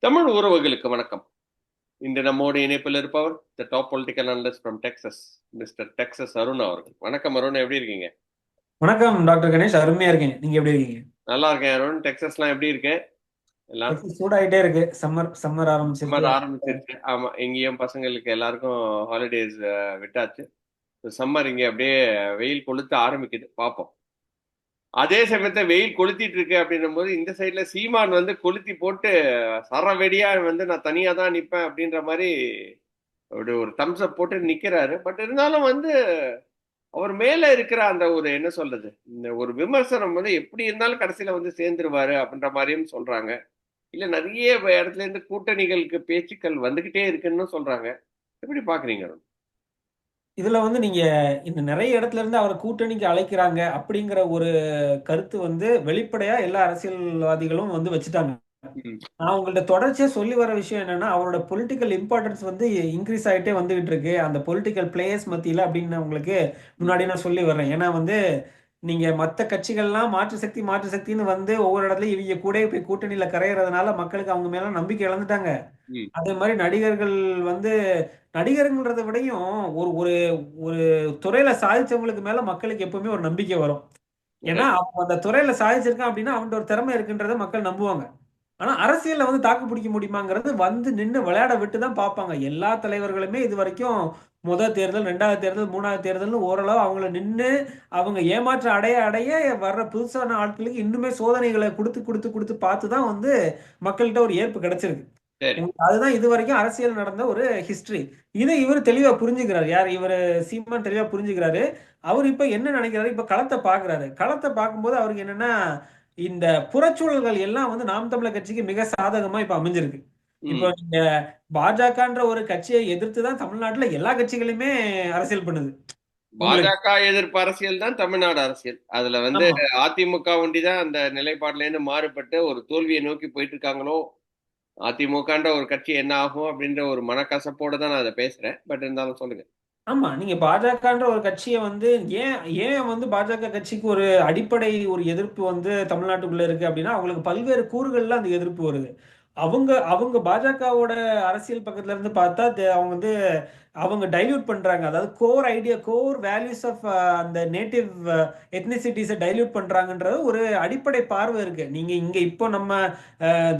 தமிழ் உறவுகளுக்கு வணக்கம். இன்று நம்மோடு இணைப்பில் இருப்பவர் the top political analyst from Texas, mister Texas Arun அவர்கள். வணக்கம் அருண், எப்படி இருக்கீங்க? வணக்கம் டாக்டர் கணேஷ், அருமையா இருக்கேன். நீங்க எப்படி இருக்கீங்க? நல்லா இருக்கேன் அருண். டெக்சஸ்லாம் எப்படி இருக்கு எல்லாம்? சூடாயிட்டே இருக்கு. சம்மர் சம்மர் ஆரம்பிச்சிருச்சு. சம்மர் ஆரம்பிச்சிருச்சு. ஆமா, இங்கேயும் பசங்களுக்கு எல்லாருக்கும் ஹாலிடேஸ் விட்டாச்சு. சம்மர் இங்கே அப்படியே வெயில் கொளுத்த ஆரம்பிக்குது, பார்ப்போம். அதே சமயத்தை வெயில் கொளுத்திட்டு இருக்கு அப்படின்னும் போது இந்த சைட்ல சீமான் வந்து கொளுத்தி போட்டு சரவெடியா வந்து நான் தனியா தான் நிப்பேன் அப்படின்ற மாதிரி அப்படி ஒரு தம்ஸ் அப் போட்டு நிக்கிறாரு. பட் இருந்தாலும் வந்து அவர் மேல இருக்கிற அந்த ஒரு என்ன சொல்றது, இந்த ஒரு விமர்சனம் வந்து எப்படி இருந்தாலும் கடைசியில வந்து சேர்ந்துருவாரு அப்படின்ற மாதிரியும் சொல்றாங்க. இல்ல நிறைய இடத்துல இருந்து கூட்டணிகளுக்கு பேச்சுக்கள் வந்துகிட்டே இருக்குன்னு சொல்றாங்க. எப்படி பாக்குறீங்க அருண்? இதுல நீங்க இந்த நிறைய இடத்துல இருந்து அவரை கூட்டணிக்கு அழைக்கிறாங்க அப்படிங்கிற ஒரு கருத்து வெளிப்படையா எல்லா அரசியல்வாதிகளும் வச்சுட்டாங்க. ம். நான் உங்கள்ட்ட தொடர்ச்சியா சொல்லி வர விஷயம் என்னன்னா, அவரோட பொலிட்டிக்கல் இம்பார்ட்டன்ஸ் இன்க்ரீஸ் ஆயிட்டே வந்துகிட்டு இருக்கு அந்த பொலிட்டிக்கல் பிளேயர்ஸ் மத்தியில அப்படின்னு உங்களுக்கு ம். முன்னாடி நான் சொல்லி வர்றேன். ஏன்னா நீங்க மத்த கட்சிகள்லாம் மாற்று சக்தின்னு ஒவ்வொரு இடத்துலயும் இவங்க கூட போய் கூட்டணியில கரையறதுனால மக்களுக்கு அவங்க மேல நம்பிக்கை இழந்துட்டாங்க. ம். அதே மாதிரி நடிகர்கள் வந்து நடிகருங்கிறத விடையும் ஒரு ஒரு ஒரு துறையில சாதிச்சவங்களுக்கு மேல மக்களுக்கு எப்பவுமே ஒரு நம்பிக்கை வரும். ஏன்னா Right. அவன் அந்த துறையில சாதிச்சிருக்கான் அப்படின்னா அவன்கிட்ட ஒரு திறமை இருக்குன்றத மக்கள் நம்புவாங்க. ஆனா அரசியல்ல தாக்கு பிடிக்க முடியுமாங்கிறது நின்னு விளையாட விட்டு தான் பார்ப்பாங்க. எல்லா தலைவர்களுமே இது வரைக்கும் முதல் தேர்தல், 2வது தேர்தல், 3வது தேர்தல்னு ஓரளவு அவங்கள நின்னு அவங்க ஏமாற்றம் அடைய அடைய வர்ற புதுசான ஆட்களுக்கு இன்னுமே சோதனைகளை கொடுத்து கொடுத்து கொடுத்து பார்த்து தான் மக்கள்கிட்ட ஒரு ஏற்பு கிடைச்சிருக்கு. சரி. அதுதான் இது வரைக்கும் அரசியல் நடந்த ஒரு ஹிஸ்டரி. இதை இவர் தெளிவா புரிஞ்சுக்கிறாரு. யார் இவர்? சீமான் தெளிவா புரிஞ்சுக்கிறாரு. அவர் இப்ப என்ன நினைக்கிறாரு? இப்ப களத்தை பாக்குறாரு. களத்தை பார்க்கும்போது அவருக்கு என்னன்னா, இந்த புறச்சூழல்கள் எல்லாம் நாம் தமிழர் கட்சிக்கு மிக சாதகமா இப்ப அமைஞ்சிருக்கு. இப்போ ம். நீங்க பாஜகன்ற ஒரு கட்சியை எதிர்த்து தான் தமிழ்நாட்டுல எல்லா கட்சிகளுமே அரசியல் பண்ணுது உங்களுக்கு. பாஜக எதிர்ப்பு அரசியல் தான் தமிழ்நாடு அரசியல். அதுல வந்து ஆமா. அதிமுக ஒண்டிதான் அந்த நிலைப்பாட்டுல இருந்து மாறுபட்டு ஒரு தோல்வியை நோக்கி போயிட்டு இருக்காங்களோ. அதிமுகன்ற ஒரு கட்சி என்ன ஆகும் அப்படின்ற ஒரு மனக்கசப்போட தான் நான் அதை பேசுறேன். பட் இருந்தாலும் சொல்லுங்க. ஆமா. நீங்க பாஜகன்ற ஒரு கட்சிய ஏன் ஏன் பாஜக கட்சிக்கு ஒரு அடிப்படை ஒரு எதிர்ப்பு தமிழ்நாட்டுக்குள்ள இருக்கு அப்படின்னா, அவங்களுக்கு பல்வேறு கூறுகள்ல அந்த எதிர்ப்பு வருது. அவங்க அவங்க பாஜகவோட அரசியல் பக்கத்துல இருந்து பார்த்தா, அவங்க அவங்க டைல்யூட் பண்றாங்க. அதாவது core idea, core values of அந்த நேட்டிவ் எத்னிசிட்டிஸ டைல்யூட் பண்றாங்கன்றது ஒரு அடிப்படை பார்வை இருக்கு. நீங்க இங்க இப்போ நம்ம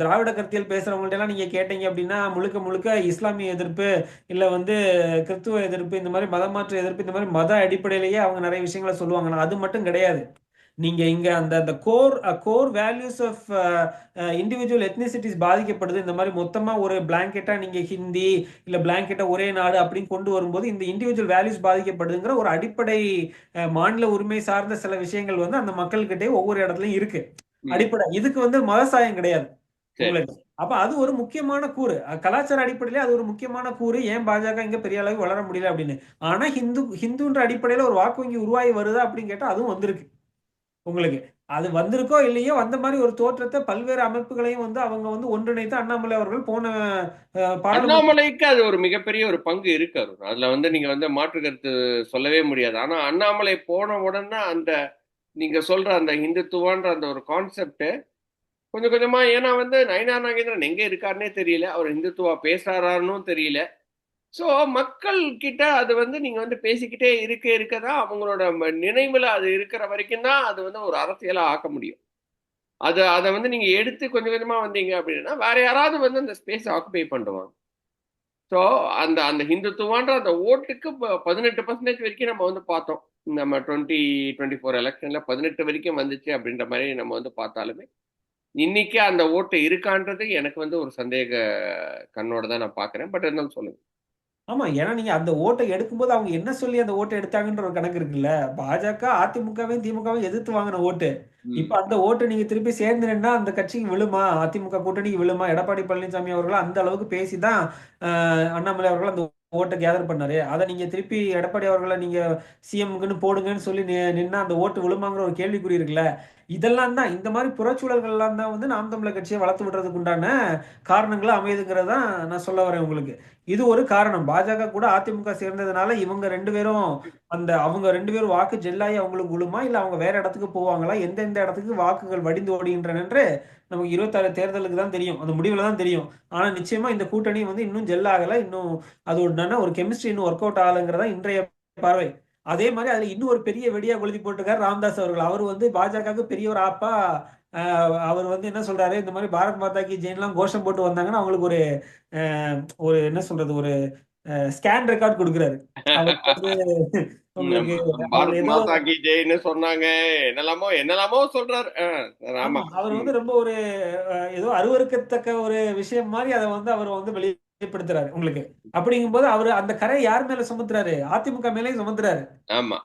திராவிட கருத்தியல் பேசுறவங்கள்ட்ட எல்லாம் நீங்க கேட்டீங்க அப்படின்னா, முழுக்க முழுக்க இஸ்லாமிய எதிர்ப்பு, இல்ல கிறிஸ்துவ எதிர்ப்பு, இந்த மாதிரி மதமாற்ற எதிர்ப்பு, இந்த மாதிரி மத அடிப்படையிலேயே அவங்க நிறைய விஷயங்களை சொல்லுவாங்க. ஆனா அது மட்டும் கிடையாது. நீங்க இங்க அந்த அந்த core core values of individual ethnicities பாதிக்கப்படுது. இந்த மாதிரி மொத்தமா ஒரு பிளாங்கெட்டா நீங்க ஹிந்தி இல்ல பிளாங்கெட்டா ஒரே நாடு அப்படின்னு கொண்டு வரும்போது இந்த இண்டிவிஜுவல் வேல்யூஸ் பாதிக்கப்படுதுங்கிற ஒரு அடிப்படை மாநில உரிமை சார்ந்த சில விஷயங்கள் அந்த மக்கள்கிட்டயே ஒவ்வொரு இடத்துலயும் இருக்கு. ம். அடிப்படை இதுக்கு மத சாயம் கிடையாது சரி. உங்களுக்கு. அப்ப அது ஒரு முக்கியமான கூறு. கலாச்சார அடிப்படையிலே அது ஒரு முக்கியமான கூறு. ஏன் பாஜக இங்க பெரிய அளவு வளர முடியல அப்படின்னு. ஆனா ஹிந்துன்ற அடிப்படையில ஒரு வாக்கு வங்கி உருவாகி வருதா அப்படின்னு கேட்டா அதுவும் வந்திருக்கு உங்களுக்கு. அது வந்திருக்கோ இல்லையோ அந்த மாதிரி ஒரு தோற்றத்தை பல்வேறு அமைப்புகளையும் அவங்க ஒன்றிணைத்து அண்ணாமலை அவர்கள் போன பாராளுமன்ற. அண்ணாமலைக்கு அது ஒரு மிகப்பெரிய ஒரு பங்கு இருக்கு அருண். அதுல வந்து நீங்க வந்து மாற்று கருத்து சொல்லவே முடியாது. ஆனா அண்ணாமலை போன உடனே அந்த நீங்க சொல்ற அந்த இந்துத்துவான்ற அந்த ஒரு கான்செப்ட் கொஞ்சம் கொஞ்சமா, ஏன்னா வந்து நயினார் நாகேந்திரன் எங்க இருக்காருன்னே தெரியல. அவர் இந்துத்துவா பேசுறாருன்னு தெரியல. சோ மக்கள் கிட்ட அது வந்து நீங்க வந்து பேசிக்கிட்டே இருக்கதான் அவங்களோட நினைவுல அது இருக்கிற வரைக்கும் தான் அது வந்து ஒரு அரசியலா ஆக்க முடியும். அதை வந்து நீங்க எடுத்து கொஞ்சம் கொஞ்சமா வந்தீங்க அப்படின்னா வேற யாராவது வந்து அந்த ஸ்பேஸ் ஆக்குபை பண்ணுவாங்க. ஸோ அந்த அந்த ஹிந்துத்துவான்ற அந்த ஓட்டுக்கு 18% வரைக்கும் நம்ம வந்து பார்த்தோம். நம்ம 2024 எலெக்ஷன்ல 18 வரைக்கும் வந்துச்சு அப்படின்ற மாதிரி நம்ம வந்து பார்த்தாலுமே இன்னைக்கு அந்த ஓட்டு இருக்கான்றது எனக்கு வந்து ஒரு சந்தேக கண்ணோட தான் நான் பார்க்கிறேன். பட் இருந்தாலும் சொல்லுங்க. ஆமா. ஏன்னா நீங்க அந்த ஓட்டை எடுக்கும்போது அவங்க என்ன சொல்லி அந்த ஓட்டை எடுத்தாங்கன்ற ஒரு கணக்கு இருக்குல்ல. பாஜக அதிமுகவையும் திமுகவையும் எதிர்த்து வாங்கின ஓட்டு. இப்ப ம். அந்த ஓட்டு நீங்க திருப்பி சேர்ந்து நின்னா அந்த கட்சிக்கு விழுமா? அதிமுக கூட்டணிக்கு விழுமா? எடப்பாடி பழனிசாமி அவர்கள் அந்த அளவுக்கு பேசிதான் அண்ணாமலை அவர்கள் அந்த ஓட்டை கேதர் பண்ணாரு. அதை நீங்க திருப்பி எடப்பாடி அவர்களை நீங்க சிஎம்க்குன்னு போடுங்கன்னு சொல்லி நின்னா அந்த ஓட்டு விழுமாங்கிற ஒரு கேள்விக்குறி இருக்குல்ல. இதெல்லாம் தான் இந்த மாதிரி புறச்சூழல்கள்லாம் தான் நாம் தமிழர் கட்சியை வளர்த்து விடுறதுக்கு உண்டான காரணங்களா அமையுதுங்கிறதா நான் சொல்ல வரேன் உங்களுக்கு. இது ஒரு காரணம். பாஜக கூட அதிமுக சேர்ந்ததுனால இவங்க 2 பேரும் அவங்க 2 பேரும் வாக்கு ஜெல்லாயி அவங்களுக்கு விழுமா, இல்ல அவங்க வேற இடத்துக்கு போவாங்களா, எந்தெந்த இடத்துக்கு வாக்குகள் வடிந்து ஓடுகின்றன என்று நமக்கு 26 தேர்தலுக்கு தான் தெரியும், அந்த முடிவுல தான் தெரியும். ஆனா நிச்சயமா இந்த கூட்டணி வந்து இன்னும் ஜெல் ஆகல, இன்னும் அது ஒரு கெமிஸ்ட்ரி இன்னும் ஒர்க் அவுட் ஆகலைங்கிறதா இன்றைய பார்வை. அதே மாதிரி அதுல இன்னும் ஒரு பெரிய வெடியா கொளுத்தி போட்டிருக்காரு ராமதாஸ் அவர்கள். அவர் வந்து பாஜகவுக்கு பெரிய ஒரு ஆப்பா. அவர் வந்து என்ன சொல்றாரு, இந்த மாதிரி பாரத் மாதா கி ஜெயின்லாம் கோஷம் போட்டு வந்தாங்கன்னா அவங்களுக்கு அஹ், ஒரு என்ன சொல்றது, ஒரு ஸ்கேன் ரெக்கார்ட் கொடுக்குறாரு. அவர் வந்து உங்களுக்கு அதுல பாரத் ஏதோ மாதா கி ஜெய்ன்னு சொன்னாங்க, என்னெல்லாமோ என்னெல்லாமோ சொல்றாரு. ஆமா. ஆமா அவர் ம். வந்து ரொம்ப ஒரு ஏதோ அருவருக்கத்தக்க ஒரு விஷயம் மாதிரி அதை வந்து அவர் வந்து வெளிப்படுத்துறாரு உங்களுக்கு. அப்படிங்கும்போது அவர் அந்த கரை யார் மேல சுமத்துறாரு, அதிமுக மேலேயும் சுமத்துறாரு. ஆமா.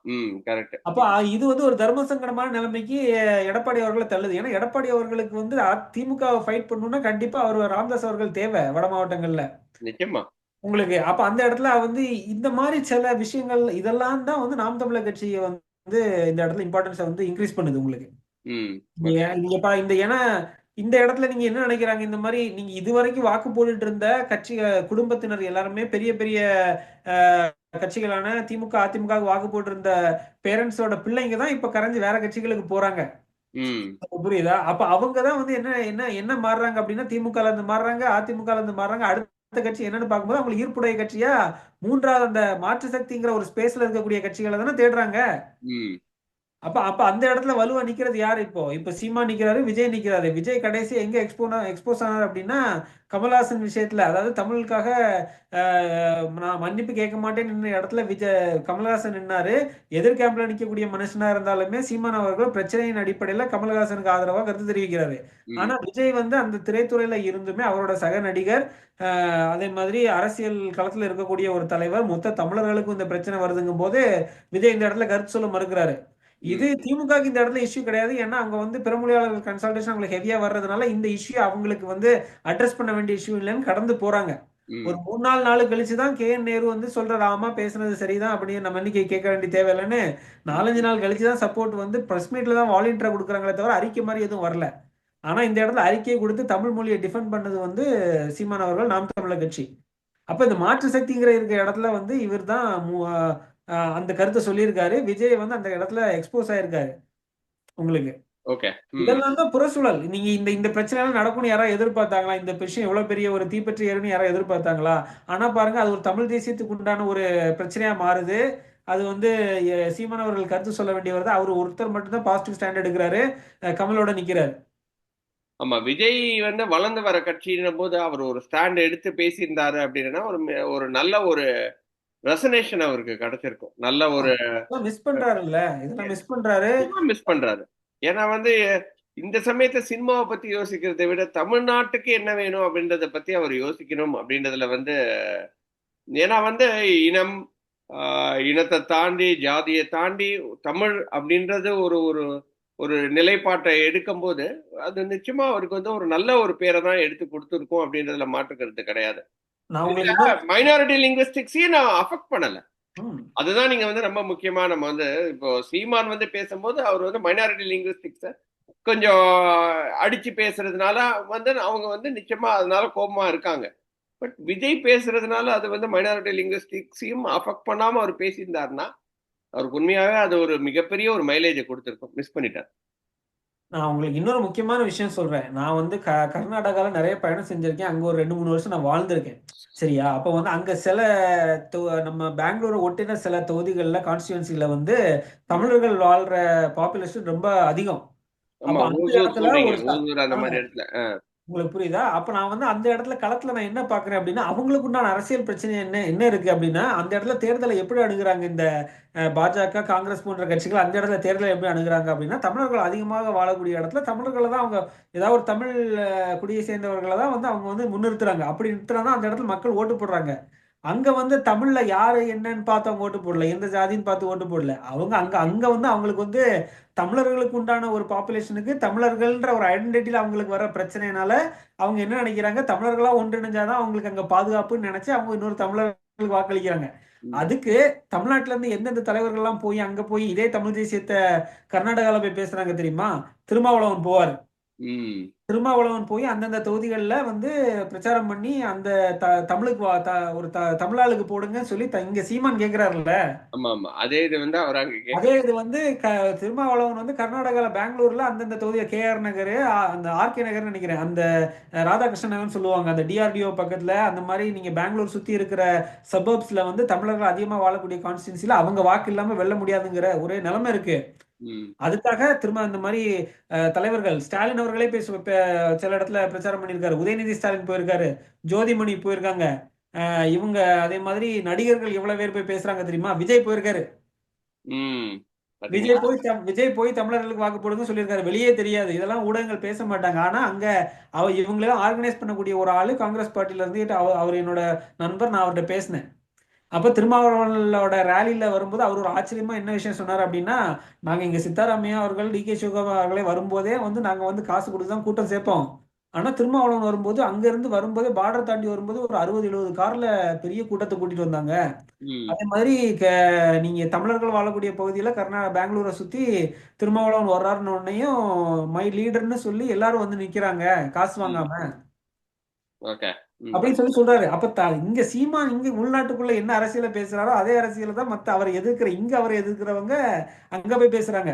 கரெக்ட். அப்ப இது வந்து ஒரு தர்ம சங்கடமான நிலைமைக்கு எடப்பாடி அவர்களை தள்ளுது. ஏன்னா எடப்பாடி அவர்களுக்கு வந்து திமுக ஃபைட் பண்ணணும்னா கண்டிப்பா அவர் ராமதாஸ் அவர்கள் தேவை வட மாவட்டங்கள்ல நிச்சயமா. உங்களுக்கு. அப்ப அந்த இடத்துல வந்து இந்த மாதிரி சில விஷயங்கள் இதெல்லாம் தான் வந்து நாம் தமிழர் கட்சியை வந்து இந்த இடத்துல இம்பார்ட்டன்ஸை வந்து இன்க்ரீஸ் பண்ணுது உங்களுக்கு. ம். நீங்க ஓகே. நீங்க ஏன்னா இந்த இடத்துல நீங்க என்ன நினைக்கிறாங்க, இந்த மாதிரி நீங்க இதுவரைக்கும் வாக்கு போட்டுட்டு இருந்த கட்சி குடும்பத்தினர் எல்லாருமே பெரிய பெரிய அஹ், கட்சிகளான திமுக அதிமுக க்கு வாக்கு போட்டு இருந்த பேரண்ட்ஸோட பிள்ளைங்க தான் இப்ப கரைஞ்சு வேற கட்சிகளுக்கு போறாங்க. ம். புரியுதா? அப்ப அவங்க தான் வந்து என்ன என்ன என்ன மாறுறாங்க அப்படின்னா, திமுக ல இருந்து மாறுறாங்க, அதிமுக ல இருந்து மாறுறாங்க. அடுத்த கட்சி என்னன்னு பார்க்கும்போது அவங்களுக்கு ஈர்ப்புடைய கட்சியா மூன்றாவது அந்த மாற்று சக்திங்கிற ஒரு ஸ்பேஸ்ல இருக்கக்கூடிய கட்சிகளை தானே தேடுறாங்க. ம். அப்ப அப்ப அந்த இடத்துல வலுவா நிக்கிறது யாரு இப்போ? இப்ப சீமான் நிக்கிறாரு, விஜய் நிக்கிறாரு. விஜய் கடைசியா எங்க எக்ஸ்போஸ் ஆனார் அப்படின்னா, கமல்ஹாசன் விஷயத்துல. அதாவது தமிழுக்காக நான் மன்னிப்பு கேட்க மாட்டேன்னு நின்ன இடத்துல கமல்ஹாசன் நின்னாரு. எதிர் கேம்ப்ல நிக்கக்கூடிய மனுஷனா இருந்தாலுமே சீமான் அவர்கள் பிரச்சனையின் அடிப்படையில கமல்ஹாசனுக்கு ஆதரவா கருத்து தெரிவிக்கிறாரு. ம். ஆனா விஜய் வந்து அந்த திரைத்துறையில இருந்துமே அவரோட சக நடிகர், அதே மாதிரி அரசியல் களத்துல இருக்கக்கூடிய ஒரு தலைவர், மொத்த தமிழர்களுக்கும் இந்த பிரச்சனை வருதுங்கும் போது விஜய் இந்த இடத்துல கருத்து சொல்ல மறுக்கிறாரு. இது ம். திமுகவுக்கு இந்த இடத்துல இஷ்யூ கிடையாது. ஏன்னா அங்க வந்து பிறமொழியாளர்கள் கன்சல்டேஷன் அவங்களுக்கு ஹெவியா வர்றதுனால இந்த இஷ்யூ அவங்களுக்கு வந்து அட்ரஸ் பண்ண வேண்டிய இஷ்யூ இல்லைன்னு கடந்து போறாங்க. ஒரு ம். 3 4 நாள் கழிச்சு தான் நேரு வந்து சொல்றாரு, ஆமா பேசுனது சரிதான் அப்படின்னு நம்ம இன்னைக்கு கேட்க வேண்டிய தேவையில்லைன்னு. ம். 4 5 நாள் கழிச்சு தான் சப்போர்ட் வந்து பிரஸ் மீட்ல தான் வாலண்டியரா கொடுக்குறாங்களே தவிர அறிக்கை மாதிரி எதுவும் வரல. ஆனா இந்த இடத்துல அறிக்கையை கொடுத்து தமிழ் மொழியை டிஃபெண்ட் பண்ணது வந்து சீமான் அவர்கள், நாம் தமிழர் கட்சி. அப்ப இந்த மாற்று சக்திங்கிற இருக்க இடத்துல வந்து இவர் தான் அந்த கருத்தை சொல்லியிருக்காரு. விஜய் வந்து அந்த இடத்துல எக்ஸ்போஸ் ஆயிருக்காரு உங்களுக்கு. ஓகே. ம். இதெல்லாம் தான் புறச்சூழல். நீங்க இந்த இந்த பிரச்சனை எல்லாம் நடக்கும்னு யாராவது எதிர்பார்த்தாங்களா? இந்த விஷயம் எவ்வளவு பெரிய ஒரு தீப்பற்றி எரியும்னு யாராவது எதிர்பார்த்தாங்களா? ஆனா பாருங்க, அது ஒரு தமிழ் தேசியத்துக்கு உண்டான ஒரு பிரச்சனையா மாறுது. அது வந்து சீமான் அவர்கள் கருத்து சொல்ல வேண்டிய வருது. அவர் ஒருத்தர் மட்டும் தான் பாசிட்டிவ் ஸ்டாண்ட் எடுக்கிறாரு. கமலோட நிக்கிறாரு. ஆமா. விஜய் வந்து வளர்ந்து வர கட்சின்னும் போது அவர் ஒரு ஸ்டாண்ட் எடுத்து பேசியிருந்தாரு அப்படின்னா, ஒரு நல்ல ஒரு ரெசனேஷன் அவருக்கு கிடைச்சிருக்கும். நல்ல ஒரு இதெல்லாம் மிஸ் பண்றாருல்ல. இதெல்லாம் மிஸ் பண்றாரு. நிச்சயமா மிஸ் பண்றாரு. ஏன்னா வந்து இந்த சமயத்துல சினிமாவை பத்தி யோசிக்கிறதை விட தமிழ்நாட்டுக்கு என்ன வேணும் அப்படின்றத பத்தி அவர் யோசிக்கணும் அப்படின்றதுல வந்து, ஏன்னா வந்து இனம், இனத்தை தாண்டி ஜாதியை தாண்டி தமிழ் அப்படின்றது ஒரு ஒரு ஒரு நிலைப்பாட்டை எடுக்கும்போது அது நிச்சயமா அவருக்கு வந்து ஒரு நல்ல ஒரு பேரை தான் எடுத்து கொடுத்துருக்கோம் அப்படின்றதுல மாற்று கருத்து கிடையாது. நான் உங்களுக்கு இதுல இன்னொரு மைனாரிட்டி லிங்குவிஸ்டிக்ஸையும் நான் அஃபெக்ட் பண்ணல. ம். அதுதான் நீங்க வந்து ரொம்ப முக்கியமா நம்ம வந்து இப்போ சீமான் வந்து பேசும்போது அவர் வந்து மைனாரிட்டி லிங்குவிஸ்டிக்ஸ கொஞ்சம் அடிச்சு பேசுறதுனால வந்து அவங்க வந்து நிச்சயமா அதனால கோபமா இருக்காங்க. பட் விஜய் பேசுறதுனால அது வந்து மைனாரிட்டி லிங்குவிஸ்டிக்ஸையும் அஃபெக்ட் பண்ணாம அவர் பேசியிருந்தாருன்னா அவருக்கு உண்மையாவே அது ஒரு மிகப்பெரிய ஒரு மைலேஜை கொடுத்திருக்கும். மிஸ் பண்ணிட்டார். நான் உங்களுக்கு இன்னொரு முக்கியமான விஷயம் சொல்றேன். நான் வந்து கர்நாடகால நெறைய பயணம் செஞ்சிருக்கேன். அங்க ஒரு 2 3 வருஷம் நான் வாழ்ந்திருக்கேன். சரியா? அப்ப வந்து அங்க சில தொ நம்ம பெங்களூர ஒட்டின சில தொகுதிகள்ல, கான்ஸ்டிட்யூயன்சில வந்து தமிழர்கள் வாழ்ற பாப்புலேஷன் ரொம்ப அதிகம். அப்ப ஆமா. அந்த ஓசூர் இடத்துல சொல்றீங்க. ஒரு ஓசூர் அந்த ஆ. மாதிரி இடத்துல. உங்களுக்கு புரியுதா? அப்ப நான் வந்து அந்த இடத்துல களத்துல நான் என்ன பார்க்கிறேன் அப்படின்னா, அவங்களுக்கு உண்டான அரசியல் பிரச்சனை என்ன என்ன இருக்கு அப்படின்னா, அந்த இடத்துல தேர்தலை எப்படி அணுகுறாங்க இந்த பாஜக, காங்கிரஸ் போன்ற கட்சிகள் அந்த இடத்துல தேர்தலை எப்படி அணுகுறாங்க அப்படின்னா, தமிழர்கள் அதிகமாக வாழக்கூடிய இடத்துல தமிழர்கள தான் அவங்க ஏதாவது ஒரு தமிழ் குடியை சேர்ந்தவர்கள தான் வந்து அவங்க வந்து முன்னிறுத்துறாங்க. அப்படி நிறுத்தினா தான் அந்த இடத்துல மக்கள் ஓட்டு போடுறாங்க. அங்க வந்து தமிழ்ல யாரு என்னன்னு பார்த்து அவங்க ஓட்டு போடல. எந்த ஜாதின்னு பார்த்து ஓட்டு போடல. அவங்க அங்க அங்க வந்து அவங்களுக்கு வந்து தமிழர்களுக்கு உண்டான ஒரு பாப்புலேஷனுக்கு தமிழர்கள்ன்ற ஒரு ஐடென்டிட்டில அவங்களுக்கு வர பிரச்சனைனால அவங்க என்ன நினைக்கிறாங்க, தமிழர்களா ஒன்றிணைஞ்சாதான் அவங்களுக்கு அங்க பாதுகாப்புன்னு நினைச்சு அவங்க இன்னொரு தமிழர்களுக்கு வாக்களிக்கிறாங்க. ம். அதுக்கு தமிழ்நாட்டுல இருந்து எந்தெந்த தலைவர்கள்லாம் போய் அங்க போய் இதே தமிழ் தேசியத்தை கர்நாடகால போய் பேசுறாங்க தெரியுமா? திருமாவளவன் போவாரு. ம். திருமாவளவன் போய் அந்தந்த தொகுதிகள்ல வந்து பிரச்சாரம் பண்ணி அந்த தமிழுக்கு ஒரு தமிழாளுக்கு போடுங்கன்னு சொல்லி இங்க சீமான் கேக்குறாருல்ல. ஆமா, ஆமா. அதே இது வந்து அவர் அங்க அதே கேட்கிறார். இது வந்து திருமாவளவன் வந்து கர்நாடகால பெங்களூர்ல அந்தந்த தொகுதியை கேஆர் நகர், அந்த ஆர்கே நகர்னு நினைக்கிறேன், அந்த ராதாகிருஷ்ணன் நகர்னு சொல்லுவாங்க, அந்த டிஆர்டிஓ பக்கத்துல அந்த மாதிரி நீங்க பெங்களூர் சுத்தி இருக்கிற சபர்ப்ஸ்ல வந்து தமிழர்கள் அதிகமா வாழக்கூடிய கான்ஸ்டியூன்சில அவங்க வாக்கு இல்லாம வெல்ல முடியாதுங்கிற ஒரே நிலைமை இருக்கு. ம். அதுக்காக திரும்ப இந்த மாதிரி தலைவர்கள் ஸ்டாலின் அவர்களே சில இடத்துல பிரச்சாரம் பண்ணியிருக்காரு. உதயநிதி ஸ்டாலின் போயிருக்காரு, ஜோதிமணி போயிருக்காங்க. இவங்க அதே மாதிரி நடிகர்கள் எவ்வளவு பேர் போய் பேசுறாங்க தெரியுமா? விஜய் போயிருக்காரு. ம். பாத்தீங்களா? விஜய் போய் தமிழர்களுக்கு வாக்கு போடுங்க சொல்லியிருக்காரு. வெளியே தெரியாது, இதெல்லாம் ஊடகங்கள் பேச மாட்டாங்க. ஆனா அங்க இவங்களெல்லாம் ஆர்கனைஸ் பண்ணக்கூடிய ஒரு ஆளு காங்கிரஸ் பார்ட்டில இருந்துட்டு அவர் என்னோட நண்பர், நான் அவர்கிட்ட பேசினேன். அப்ப திருமாவளவனோட ரேலியில வரும்போது அவர் ஒரு ஆச்சரியமா என்ன விஷயம் சொன்னார் அப்படின்னா, நாங்க இங்க சித்தாராமையா அவர்கள், டிகே சிவகுமார் அவர்களே வரும்போதே வந்து நாங்க வந்து காசு கொடுத்து தான் கூட்டம் சேர்ப்போம். ஆனா திருமாவளவன் வரும்போது அங்க இருந்து வரும்போதே பார்டர் தாண்டி வரும்போது ஒரு 60-70 கார்ல பெரிய கூட்டத்தை கூட்டிட்டு வந்தாங்க. ம். அதே மாதிரி நீங்க தமிழர்கள் வாழக்கூடிய பகுதியில பெங்களூரை சுத்தி திருமாவளவன் வர்றாருன்னு உடனேயும் மை லீடர்னு சொல்லி எல்லாரும் வந்து நிக்கிறாங்க காசு ம். வாங்காம ஓகே. ம். அப்படின்னு சொல்லி சொல்றாரு. அப்ப இங்க சீமான் இங்க உள்நாட்டுக்குள்ள என்ன அரசியல பேசுறாரோ அதே அரசியல தான் மத்த அவரை அவரை எதிர்க்கிறவங்க அங்க போய் பேசுறாங்க.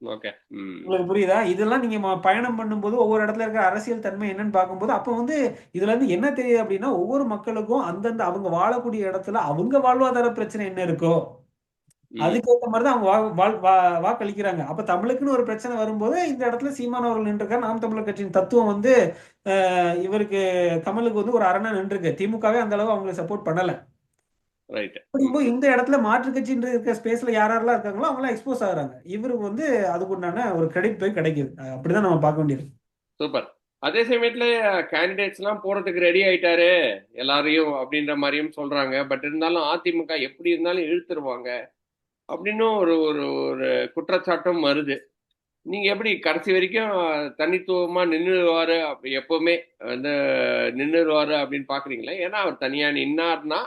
ஓகே. ம். உங்களுக்கு புரியுதா? இதெல்லாம் நீங்க பயணம் பண்ணும்போது ஒவ்வொரு இடத்துல இருக்கிற அரசியல் தன்மை என்னன்னு பார்க்கும்போது அப்ப வந்து இதுல இருந்து என்ன தெரியுது அப்படின்னா, ஒவ்வொரு மக்களுக்கும் அந்தந்த அவங்க வாழக்கூடிய இடத்துல அவங்க வாழ்வாதார பிரச்சனை என்ன இருக்கோ ம். அதுக்கேத்த மாதிரி தான் அவங்க வாக்களிக்கிறாங்க. அப்ப தமிழுக்குன்னு ஒரு பிரச்சனை வரும்போது இந்த இடத்துல சீமான் அவர்கள் நின்றுருக்காரு. நாம் தமிழர் கட்சியின் தத்துவம் வந்து இவருக்கு கமலுக்கு வந்து ஒரு அரணா நின்றுருக்கு. திமுகவே அந்த அளவு அவங்களுக்கு சப்போர்ட் பண்ணல. ரைட். ம். அப்படிங்கும்போது இந்த இடத்துல மாற்று கட்சின்ற இருக்க ஸ்பேஸ்ல யாரெல்லாம் இருக்காங்களோ அவங்களாம் எக்ஸ்போஸ் ஆகுறாங்க. இவருக்கு வந்து அதுக்கு உண்டான ஒரு கிரெடிட் போய் கிடைக்குது. அப்படிதான் நம்ம பார்க்க வேண்டியது. சூப்பர். அதே சமயத்துல கேண்டிடேட்ஸ்லாம் போறதுக்கு ரெடி ஆயிட்டாரு எல்லாரையும் அப்படின்ற மாதிரியும் சொல்றாங்க. பட் இருந்தாலும் அதிமுக எப்படி இருந்தாலும் இழுத்துருவாங்க அப்படின்னு ஒரு ஒரு ஒரு குற்றச்சாட்டும் வருது. நீங்க எப்படி கடைசி வரைக்கும் தனித்துவமா நின்னுருவாரு அப்படி எப்பவுமே வந்து நின்னுருவாரு அப்படின்னு பாக்குறீங்களா? ஏன்னா அவர் தனியா நின்னார்னா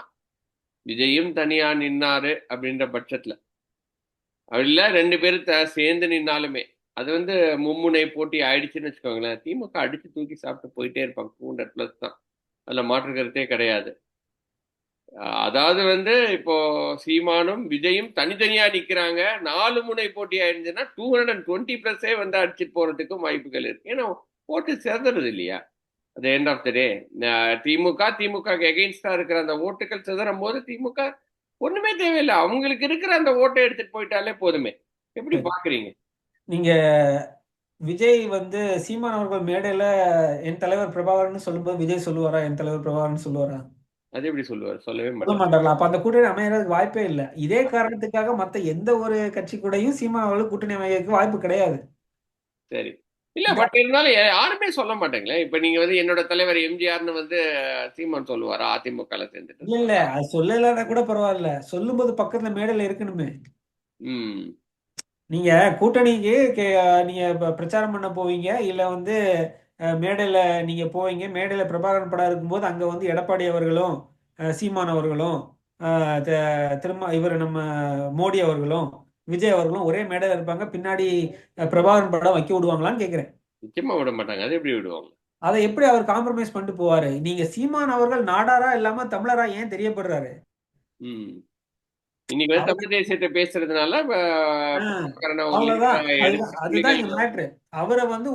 விஜயும் தனியா நின்னாரு அப்படின்ற பட்சத்துல இல்ல ரெண்டு பேரும் சேர்ந்து நின்னாலுமே அது வந்து மும்முனை போட்டி ஆயிடுச்சுன்னு வச்சுக்கோங்களேன். திமுக அடிச்சு தூக்கி சாப்பிட்டு போயிட்டே இருப்பாங்க. 200+ தான். அதுல மாற்று கருத்தே கிடையாது. அதாவது வந்து இப்போ சீமானும் விஜயும் தனித்தனியா நிக்கிறாங்க. 4 முனை போட்டி ஆயிருந்துச்சுன்னா 220+ஏ வந்து அடிச்சுட்டு போறதுக்கும் வாய்ப்புகள் இருக்கு. ஏன்னா ஓட்டு சிதறது இல்லையா? அது எண்ட் ஆஃப் த டே திமுக எகெயின்ஸ்டா இருக்கிற அந்த ஓட்டுகள் சிதறும் போது திமுக ஒண்ணுமே தேவையில்லை. அவங்களுக்கு இருக்கிற அந்த ஓட்டை எடுத்துட்டு போயிட்டாலே போதுமே. எப்படி சரி. பாக்குறீங்க? நீங்க விஜய் வந்து சீமான் அவர்கள் மேடையில என் தலைவர் பிரபாகரன் சொல்லும்போது விஜய் சொல்லுவாரா என் தலைவர் பிரபாகரன் சொல்லுவாரா? அது எப்படி சொல்லுவார்? சொல்லவே சொல்ல மாட்டார். மாட்டார்ல. அப்ப அந்த கூட்டணி அமையறதுக்கு வாய்ப்பே இல்ல. இதே காரணத்துக்காக மத்த எந்த ஒரு கட்சி கூடயும் சீமான் அவர்கள் கூட்டணி அமையறதுக்கு வாய்ப்பு கிடையாது. சரி. இல்ல பட் இருந்தாலும் யாருமே சொல்ல மாட்டேங்களே. இப்ப நீங்க வந்து என்னோட தலைவர் எம்ஜிஆர்னு வந்து சீமான் சொல்லுவாரா அதிமுகல சேர்ந்துட்டு இல்ல இல்ல அது சொல்லலைன்னா கூட பரவாயில்ல. சொல்லும்போது பக்கத்துல மேடையில இருக்கணுமே. ம். நீங்க கூட்டணிக்கு நீங்க பிரச்சாரம் பண்ண போவீங்க இல்ல வந்து மேடையில நீங்க போவீங்க. மேடையில பிரபாகரன் படம் இருக்கும்போது அங்க வந்து எடப்பாடி அவர்களும் சீமான் அவர்களும் திரும்ப இவர் நம்ம மோடி அவர்களும் விஜய் அவர்களும் ஒரே மேடையில இருப்பாங்க. பின்னாடி பிரபாகரன் படம் வைக்க விடுவாங்களான்னு கேக்குறேன். நிச்சயமா விட மாட்டாங்க. அது எப்படி விடுவாங்க? அதை எப்படி அவர் காம்ப்ரமைஸ் பண்ணிட்டு போவாரு? நீங்க சீமான் அவர்கள் நாடாரா இல்லாம தமிழரா ஏன் தெரியப்படுறாரு? ம். இன்னைக்கு வந்து அவர் தமிழ் தேசியத்தை பேசுறதுனால பிரபாகரனை ஒரு அவ்வளவுதான். லீடரா எடுத்து அதுதான் புள்ளிகள் இங்க மேட்ரு. அவரை வந்து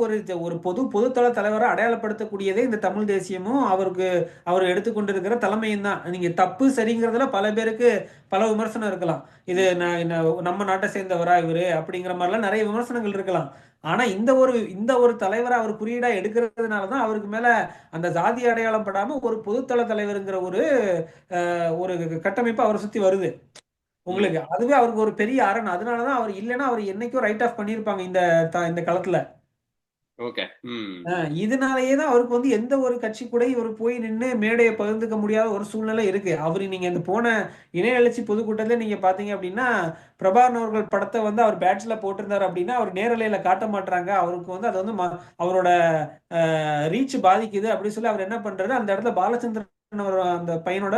ஒரு பொதுத்தள தலைவரை அடையாளப்படுத்தக்கூடியதே இந்த தமிழ் தேசியமும் அவர் எடுத்துக்கொண்டிருக்கிற தலைமையும் தான். நீங்க தப்பு சரிங்கிறதுல பல பேருக்கு பல விமர்சனம் இருக்கலாம். இது நம்ம நாட்டை சேர்ந்தவரா இவரு அப்படிங்கிற மாதிரிலாம் நிறைய விமர்சனங்கள் இருக்கலாம். ஆனா இந்த ஒரு தலைவரை அவர் குறியீடா எடுக்கிறதுனால தான் அவருக்கு மேல அந்த ஜாதி அடையாளம் படாம ஒரு பொதுத்தள தலைவருங்கிற ஒரு கட்டமைப்பு அவரை சுத்தி வருது. ம். உங்களுக்கு அதுவே அவருக்கு ஒரு பெரிய அரண். அதனாலதான் அவர் இல்லைன்னா அவர் என்னைக்கும் ரைட் ஆஃப் பண்ணிருப்பாங்க இந்த களத்துல. ஓகே. ம். இதனாலேயே தான் அவருக்கு வந்து எந்த ஒரு கட்சி கூட இவர் போய் நின்று மேடையை பகிர்ந்துக்க முடியாத ஒரு சூழ்நிலை இருக்கு. அவரு நீங்க இந்த போன இணைய எழுச்சி பொதுக்கூட்டத்துல நீங்க பாத்தீங்க அப்படின்னா பிரபாகரன் அவர்கள் படத்தை வந்து அவர் பேட்ச்ல போட்டிருந்தாரு அப்படின்னா அவர் நேரலையில காட்ட மாட்டாங்க. அவருக்கு வந்து அது வந்து அவரோட ரீச் பாதிக்குது அப்படின்னு சொல்லி அவர் என்ன பண்றாரு, அந்த இடத்துல பாலச்சந்திரன் அந்த பையனோட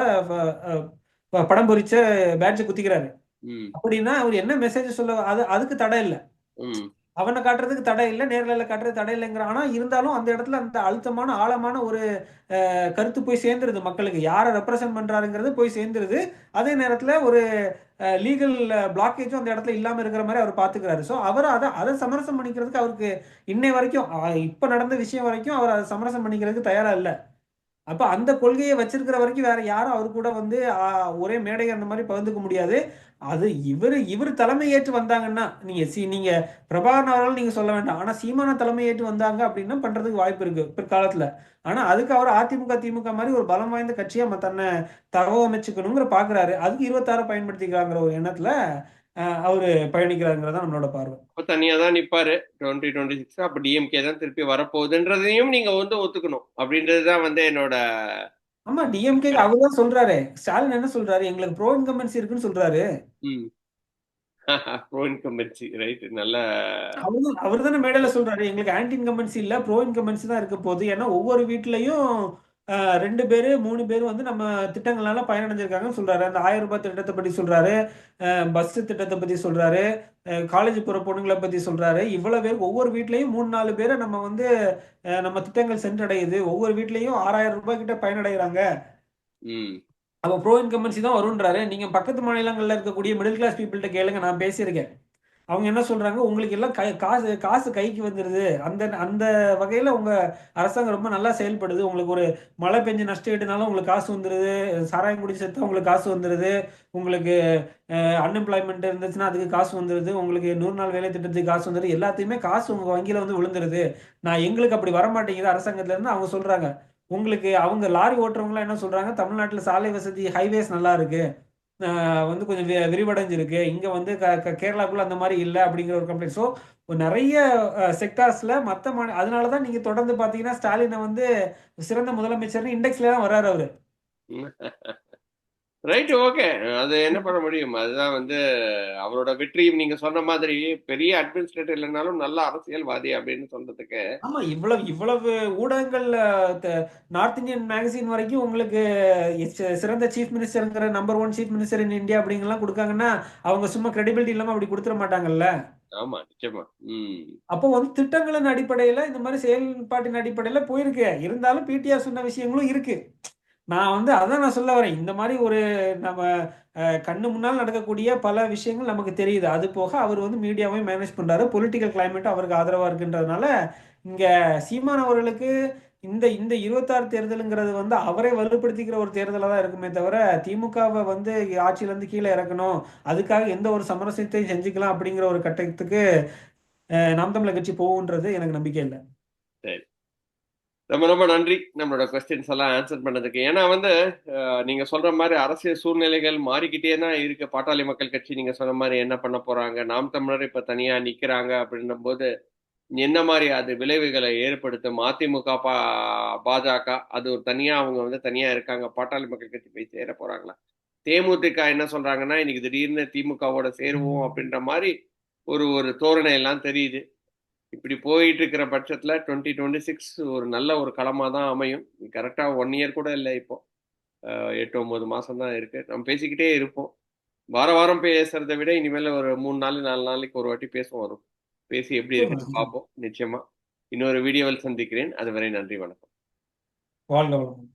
படம் பொறிச்ச பேட்சை குத்திக்கிறாரு. ம். அப்படின்னா அவர் என்ன மெசேஜ் சொல்ல அதுக்கு தடை இல்லை. ம். அவனை காட்டுறதுக்கு தடை இல்லை, நேர்ல காட்டுறது தடை இல்லைங்கிற. ஆனா இருந்தாலும் அந்த இடத்துல அந்த அழுத்தமான ஆழமான ஒரு கருத்து போய் சேர்ந்துருது மக்களுக்கு. யாரை ரெப்ரசென்ட் பண்றாருங்கிறது போய் சேர்ந்துருது. அதே நேரத்துல ஒரு லீகல் பிளாக்கேஜும் அந்த இடத்துல இல்லாம இருக்கிற மாதிரி அவர் பாத்துக்கிறாரு. ஸோ அவர் அதை சமரசம் பண்ணிக்கிறதுக்கு அவருக்கு இன்னை வரைக்கும் இப்ப நடந்த விஷயம் வரைக்கும் அவர் அதை சமரசம் பண்ணிக்கிறதுக்கு தயாரா இல்லை. அப்ப அந்த கொள்கையை வச்சிருக்கிற வரைக்கும் வேற யாரும் அவர் கூட வந்து ஒரே மேடை அந்த மாதிரி பகிர்ந்துக்க முடியாது. அது இவர் தலைமை ஏற்று வந்தாங்கன்னா, நீங்க பிரபாகரன் அவர்கள் நீங்க சொல்ல வேண்டாம். ஆனா சீமான தலைமை ஏற்று வந்தாங்க அப்படின்னா பண்றதுக்கு வாய்ப்பு இருக்கு பிற்காலத்துல. ஆனா அதுக்கு அவர் அதிமுக திமுக மாதிரி ஒரு பலம் வாய்ந்த கட்சியா தன்னை தகவமைச்சுக்கணுங்கிற பாக்குறாரு. அதுக்கு 26 பயன்படுத்திக்கிறாங்கிற ஒரு எண்ணத்துல அவரு பயணிக்கிறாங்கிறதா நம்மளோட பார்வை. அப்ப தனியா தான் நிப்பாரு 2026. அப்ப டிஎம்கே தான் திருப்பி வரப்போகுதுன்றதையும் நீங்க வந்து ஒத்துக்கணும் அப்படின்றதுதான் வந்து என்னோட. ஆமா, டிஎம்கே அவர் தான் சொல்றாரு. ஸ்டாலின் என்ன சொல்றாரு? எங்களுக்கு ப்ரோ இன்கம்பன்சி இருக்குன்னு சொல்றாரு. Bro incumbency right. நல்ல அவர் தானே மேடையில சொல்றாரு, எங்களுக்கு ஆன்டி இன்கம்பன்சி இல்ல, ப்ரோ இன்கம்பன்சி தான் இருக்க போகுது. ஏன்னா ஒவ்வொரு வீட்லயும் 2 பேரு 3 பேர் வந்து நம்ம திட்டங்களால பயனடைஞ்சிருக்காங்கன்னு சொல்றாரு. அந்த 1000 ரூபாய் திட்டத்தை பத்தி சொல்றாரு, பஸ் திட்டத்தை பத்தி சொல்றாரு, காலேஜ் போற பொண்ணுங்களை பத்தி சொல்றாரு. இவ்வளவு பேர் ஒவ்வொரு வீட்லயும் 3 4 பேரை நம்ம வந்து நம்ம திட்டங்கள் சென்றடையுது. ஒவ்வொரு வீட்லயும் 6000 ரூபாய் கிட்ட பயனடைகிறாங்க. அப்போ ப்ரோ இன்கம்பன்சி தான் வரும்ன்றாரு. நீங்க பக்கத்து மாநிலங்கள்ல இருக்கக்கூடிய மிடில் கிளாஸ் பீப்புள்கிட்ட கேளுங்க, நான் பேசியிருக்கேன். அவங்க என்ன சொல்றாங்க, உங்களுக்கு எல்லாம் காசு காசு கைக்கு வந்துருது. அந்த அந்த வகையில உங்க அரசாங்கம் ரொம்ப நல்லா செயல்படுது. உங்களுக்கு ஒரு மழை பெஞ்சு நஷ்டம் ஈடுனாலும் உங்களுக்கு காசு வந்துருது. சாராயம் குடிச்சு செத்தா உங்களுக்கு காசு வந்துருது. உங்களுக்கு அன்எம்ப்ளாய்மெண்ட் இருந்துச்சுன்னா அதுக்கு காசு வந்துருது. உங்களுக்கு 100 நாள் வேலை திட்டத்துக்கு காசு வந்துருது. எல்லாத்தையுமே காசு உங்க வங்கியில வந்து விழுந்துருது. எங்களுக்கு அப்படி வர மாட்டேங்குது அரசாங்கத்துல இருந்து அவங்க சொல்றாங்க. உங்களுக்கு அவங்க லாரி ஓட்டுறவங்க என்ன சொல்றாங்க, தமிழ்நாட்டுல சாலை வசதி ஹைவேஸ் நல்லா இருக்கு, வந்து கொஞ்சம் விரிவடைஞ்சிருக்கு. இங்க வந்து கேரளாக்குள்ள அந்த மாதிரி இல்லை அப்படிங்கிற ஒரு கம்ப்ளைண்ட். ஸோ நிறைய செக்டார்ஸ்ல மற்ற அதனால தான் நீங்க தொடர்ந்து பாத்தீங்கன்னா ஸ்டாலினை வந்து சிறந்த முதலமைச்சர்னு இண்டெக்ஸ்ல தான் வர்றாரு அவரு. Right, okay. அது என்ன பண்ண முடியும்? அதுதான் வந்து அவரோட வெற்றியும். நீங்க சொன்ன மாதிரி பெரிய அட்மினிஸ்ட்ரேட்டர் இல்லைனாலும் நல்ல அரசியல்வாதி அப்படின்னு சொல்றதுக்கு. ஆமா, இவ்வளவு ஊடகங்கள் நார்த் இந்தியன் மேகசின் வரைக்கும் உங்களுக்கு சிறந்த சீஃப் மினிஸ்டர்ங்கிற number 1 chief minister in India அப்படிங்கலாம் கொடுக்காங்கன்னா அவங்க சும்மா கிரெடிபிலிட்டி இல்லாம அப்படி கொடுத்துட மாட்டாங்கல்ல. ஆமா, நிச்சயமா. அப்போ வந்து திட்டங்களின் அடிப்படையில இந்த மாதிரி செயல்பாட்டின் அடிப்படையில போயிருக்கு. இருந்தாலும் பிடிஆர் சொன்ன விஷயங்களும் இருக்கு. நான் வந்து அதான் நான் சொல்ல வரேன். இந்த மாதிரி ஒரு நம்ம கண்ணு முன்னால் நடக்கக்கூடிய பல விஷயங்கள் நமக்கு தெரியுது. அது போக அவர் வந்து மீடியாவையும் மேனேஜ் பண்றாரு. பொலிட்டிக்கல் கிளைமேட் அவருக்கு ஆதரவா இருக்குன்றதுனால இங்க சீமான் அவர்களுக்கு இந்த இந்த 26 தேர்தலுங்கிறது வந்து அவரை வலுப்படுத்திக்கிற ஒரு தேர்தலாக தான் இருக்குமே தவிர, திமுகவை வந்து ஆட்சியில இருந்து கீழே இறக்கணும், அதுக்காக எந்த ஒரு சமரசத்தையும் செஞ்சுக்கலாம் அப்படிங்கிற ஒரு கட்டத்துக்கு நாம் தமிழர் கட்சி போகுன்றது எனக்கு நம்பிக்கை இல்லை. சரி, ரொம்ப ரொம்ப நன்றி நம்மளோட கொஸ்டின்ஸ் எல்லாம் ஆன்சர் பண்ணதுக்கு. ஏன்னா வந்து நீங்க சொல்ற மாதிரி அரசியல் சூழ்நிலைகள் மாறிக்கிட்டே தான் இருக்கு. பாட்டாளி மக்கள் கட்சி நீங்க சொன்ன மாதிரி என்ன பண்ண போறாங்க, நாம் தமிழர் இப்ப தனியா நிக்கிறாங்க அப்படின்னும் போது என்ன மாதிரி அது விளைவுகளை ஏற்படுத்தும். அதிமுக பாஜக அது ஒரு தனியா அவங்க வந்து தனியா இருக்காங்க, பாட்டாளி மக்கள் கட்சி போய் சேர போறாங்களா? தேமுதிக என்ன சொல்றாங்கன்னா இன்னைக்கு திடீர்னு திமுகவோட சேருவோம் அப்படின்ற மாதிரி ஒரு ஒரு தோரணை எல்லாம் தெரியுது. இப்படி போயிட்டு இருக்கிற பட்சத்துல 2026 ஒரு நல்ல ஒரு களமா தான் அமையும். கரெக்டா 1 இயர் கூட இல்லை, இப்போ 8 9 மாசம் தான் இருக்கு. நம்ம பேசிக்கிட்டே இருப்போம். வாரம் வாரம் பேசுறதை விட இனிமேல் ஒரு 3 நாள் 4 நாளைக்கு ஒரு வாட்டி பேசுவோம். வரும் பேசி எப்படி இருக்குன்னு பார்ப்போம். நிச்சயமா இன்னொரு வீடியோவில் சந்திக்கிறேன். அதுவரை நன்றி, வணக்கம். வாழ்க வளமுடன்.